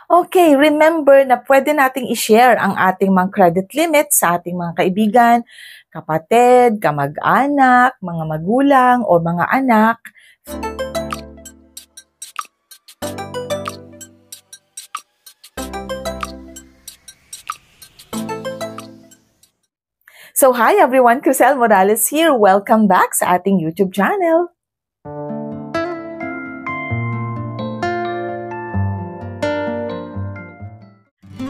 Okay, remember na pwede nating i-share ang ating mga credit limit sa ating mga kaibigan, kapatid, kamag-anak, mga magulang, o mga anak. So hi everyone, Crisel Morales here. Welcome back sa ating YouTube channel.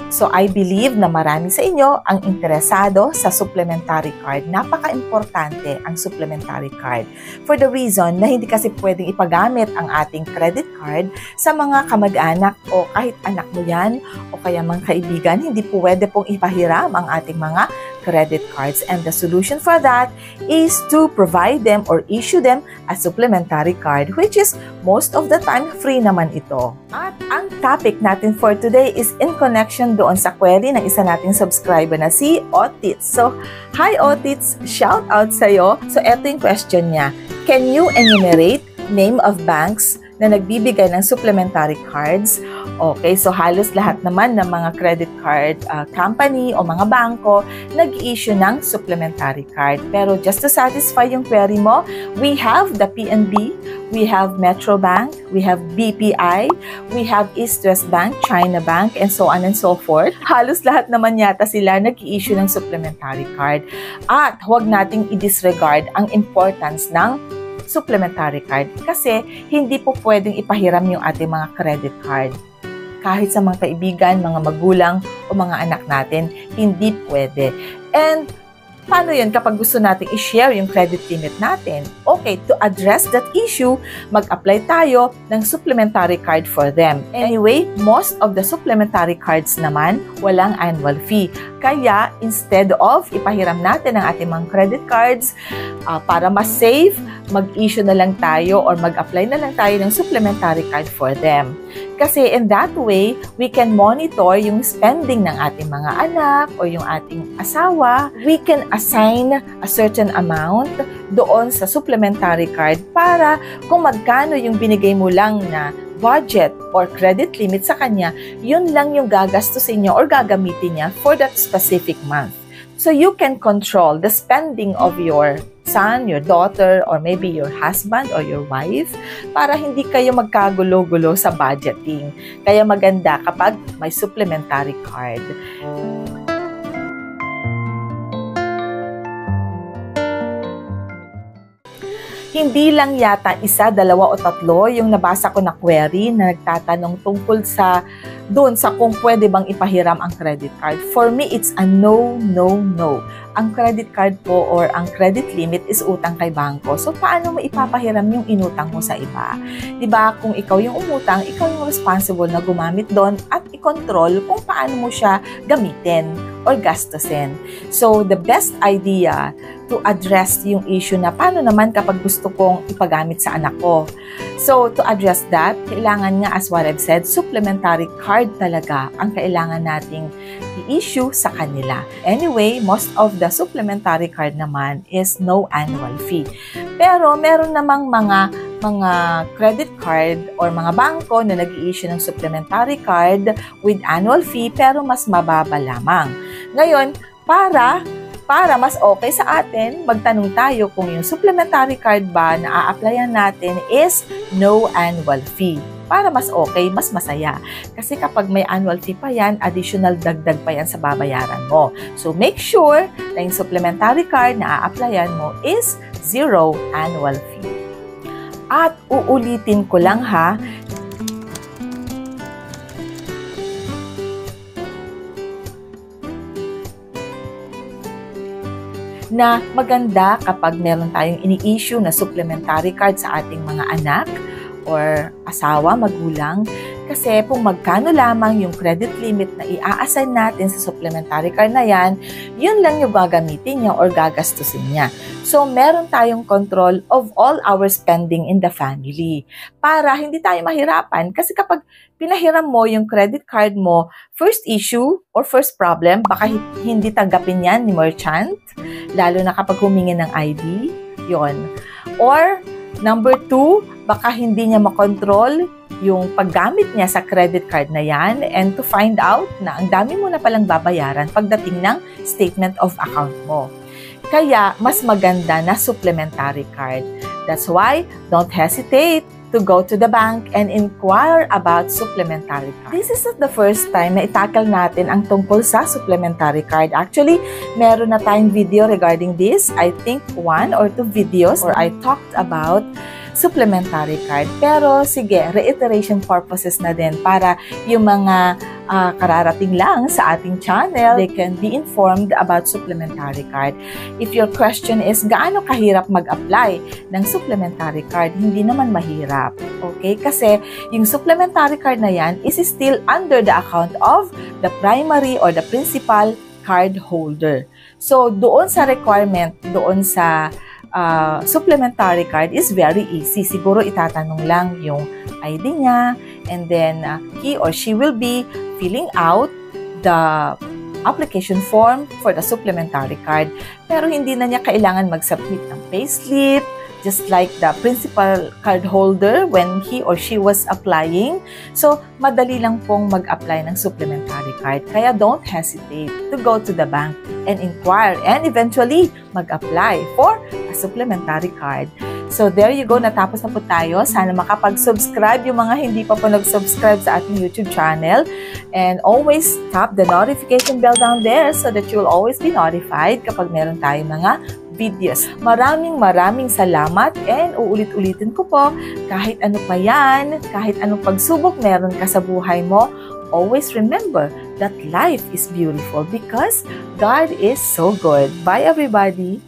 So I believe na marami sa inyo ang interesado sa supplementary card. Napaka-importante ang supplementary card for the reason na hindi kasi pwedeng ipagamit ang ating credit card sa mga kamag-anak o kahit anak mo yan o kaya mga kaibigan. Hindi pwede pong ipahiram ang ating mga credit cards, and the solution for that is to provide them or issue them a supplementary card, which is most of the time free naman ito. At ang topic natin for today is in connection doon sa query ng isa nating subscriber na si Otits. So, hi Otits! Shout out sa'yo. So, eto yung question niya. Can you enumerate name of banks na nagbibigay ng supplementary cards? Okay, so halos lahat naman ng mga credit card company o mga bangko nag-issue ng supplementary card. Pero just to satisfy yung query mo, we have the PNB, we have Metro Bank, we have BPI, we have East West Bank, China Bank, and so on and so forth. Halos lahat naman yata sila nag-issue ng supplementary card. At huwag nating i-disregard ang importance ng supplementary card kasi hindi po pwedeng ipahiram yung ating mga credit card. Kahit sa mga kaibigan, mga magulang o mga anak natin, hindi pwede. And paano yun kapag gusto natin i-share yung credit limit natin? Okay, to address that issue, mag-apply tayo ng supplementary card for them. Anyway, most of the supplementary cards naman, walang annual fee. Kaya, instead of ipahiram natin ang ating mga credit cards, para mas safe, mag-issue na lang tayo or mag-apply na lang tayo ng supplementary card for them. Kasi in that way, we can monitor yung spending ng ating mga anak o yung ating asawa. We can assign a certain amount doon sa supplementary card para kung magkano yung binigay mo lang na budget or credit limit sa kanya, yun lang yung gagastusin niya or gagamitin niya for that specific month. So you can control the spending of your son, your daughter, or maybe your husband or your wife para hindi kayo magkagulo-gulo sa budgeting. Kaya maganda kapag may supplementary card. Hindi lang yata isa, dalawa o tatlo yung nabasa ko na query na nagtatanong tungkol sa doon sa kung pwede bang ipahiram ang credit card. For me, it's a no, no, no. Ang credit card po or ang credit limit is utang kay bangko. So, paano mo ipapahiram yung inutang mo sa iba? Diba, kung ikaw yung umutang, ikaw yung responsible na gumamit doon at i-control kung paano mo siya gamitin or gastusin. So, the best idea to address yung issue na paano naman kapag gusto kong ipagamit sa anak ko. So, to address that, kailangan nga, as what I've said, supplementary card talaga ang kailangan nating i-issue sa kanila. Anyway, most of the supplementary card naman is no annual fee. Pero, meron namang mga credit card or mga bangko na nag-i-issue ng supplementary card with annual fee pero mas mababa lamang. Ngayon, para mas okay sa atin, magtanong tayo kung yung supplementary card ba na a-applyan natin is no annual fee. Para mas okay, mas masaya. Kasi kapag may annual fee pa yan, additional dagdag pa yan sa babayaran mo. So make sure na yung supplementary card na a-applyan mo is zero annual fee. At uulitin ko lang ha, na maganda kapag meron tayong ini-issue na supplementary card sa ating mga anak or asawa, magulang, kasi kung magkano lamang yung credit limit na i-assign natin sa supplementary card na yan, yun lang yung gagamitin niya or gagastusin niya. So, meron tayong control of all our spending in the family para hindi tayo mahirapan. Kasi kapag pinahiram mo yung credit card mo, first issue or first problem, baka hindi tanggapin yan ni merchant, lalo na kapag humingi ng ID, yon. Or Number 2, baka hindi niya makontrol yung paggamit niya sa credit card na yan, and to find out na ang dami mo na palang babayaran pagdating ng statement of account mo. Kaya, mas maganda na supplementary card. That's why, don't hesitate to go to the bank and inquire about supplementary card. This is not the first time na itakal natin ang tungkol sa supplementary card. Actually, meron na tayong video regarding this. I think 1 or 2 videos where I talked about supplementary card. Pero sige, reiteration purposes na din para yung mga kararating lang sa ating channel, they can be informed about supplementary card. If your question is, gaano kahirap mag-apply ng supplementary card? Hindi naman mahirap. Okay? Kasi yung supplementary card na yan is still under the account of the primary or the principal card holder. So, doon sa requirement, doon sa supplementary card is very easy. Siguro itatanong lang yung ID niya, and then he or she will be filling out the application form for the supplementary card. Pero hindi na niya kailangan mag-submit ng payslip, just like the principal card holder when he or she was applying. So, madali lang pong mag-apply ng supplementary card. Kaya don't hesitate to go to the bank and inquire and eventually mag-apply for a supplementary card. So, there you go. Natapos na po tayo. Sana makapag-subscribe yung mga hindi pa po nag-subscribe sa ating YouTube channel. And always tap the notification bell down there so that you'll always be notified kapag meron tayong mga videos. Maraming salamat, and uulit-ulitin ko po, kahit ano pa yan, kahit anong pagsubok meron ka sa buhay mo, always remember that life is beautiful because God is so good. Bye everybody!